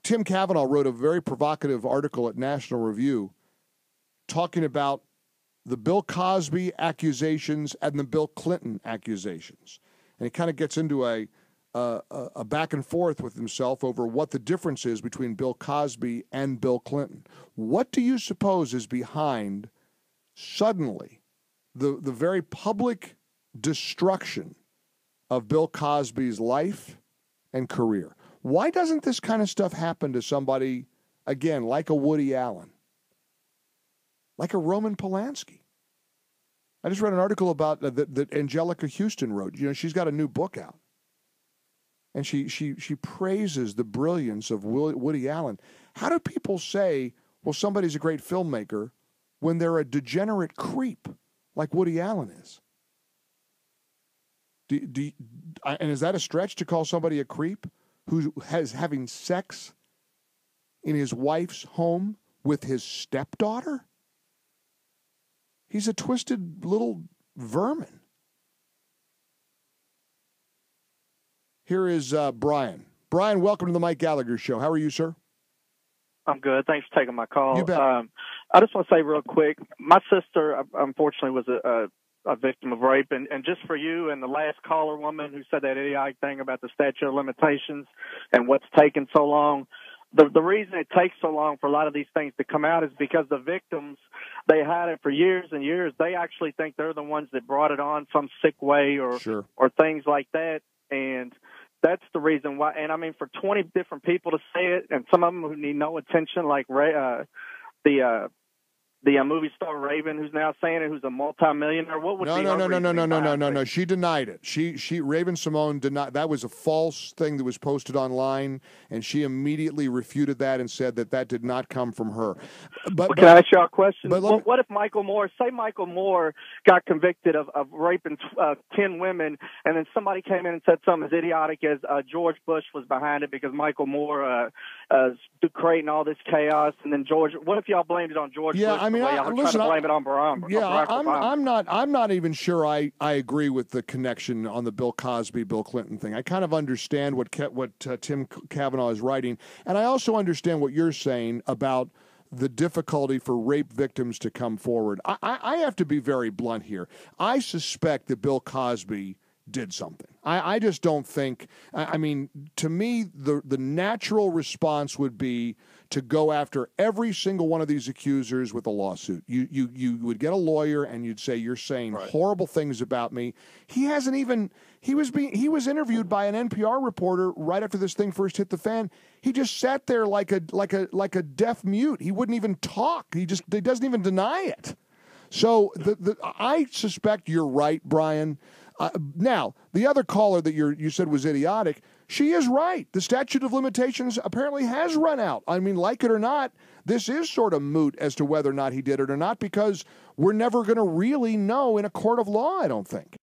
Tim Kavanaugh wrote a very provocative article at National Review talking about the Bill Cosby accusations and the Bill Clinton accusations. And he kind of gets into a back and forth with himself over what the difference is between Bill Cosby and Bill Clinton. What do you suppose is behind suddenly the very public destruction of Bill Cosby's life and career? Why doesn't this kind of stuff happen to somebody, again, like a Woody Allen, like a Roman Polanski? I just read an article about that Angelica Houston wrote. You know, she's got a new book out. And she praises the brilliance of Woody Allen. How do people say, well, somebody's a great filmmaker when they're a degenerate creep like Woody Allen is? And is that a stretch to call somebody a creep who has having sex in his wife's home with his stepdaughter? He's a twisted little vermin. Here is Brian. Brian, welcome to the Mike Gallagher Show. How are you, sir? I'm good. Thanks for taking my call. You bet. I just want to say real quick, my sister, unfortunately, was a victim of rape. And just for you and the last caller woman who said that idiotic thing about the statute of limitations and what's taken so long, the reason it takes so long for a lot of these things to come out is because the victims, they hide it for years and years. They actually think they're the ones that brought it on some sick way or things like that. And that's the reason why. And I mean, for 20 different people to say it, and some of them who need no attention, like the movie star Raven, who's now saying it, who's a multimillionaire. What would No. She denied it. She Raven Simone denied. That was a false thing that was posted online, and she immediately refuted that and said that did not come from her. But can I ask you a question? What if Michael Moore got convicted of raping 10 women, and then somebody came in and said something as idiotic as George Bush was behind it because Michael Moore creating all this chaos, and then what if y'all blamed it on George Bush? I mean, listen, blame it on Barack Obama. I'm not even sure I agree with the connection on the Bill Cosby, Bill Clinton thing. I kind of understand what Tim Kavanaugh is writing, and I also understand what you're saying about the difficulty for rape victims to come forward. I have to be very blunt here. I suspect that Bill Cosby did something. I just don't think. I mean, to me, the natural response would be to go after every single one of these accusers with a lawsuit. You would get a lawyer and you'd say, you're saying horrible things about me. He was interviewed by an NPR reporter right after this thing first hit the fan. He just sat there like a deaf mute. He wouldn't even talk. He doesn't even deny it. So I suspect you're right, Brian. Now, the other caller that you said was idiotic, she is right. The statute of limitations apparently has run out. I mean, like it or not, this is sort of moot as to whether or not he did it or not, because we're never going to really know in a court of law, I don't think.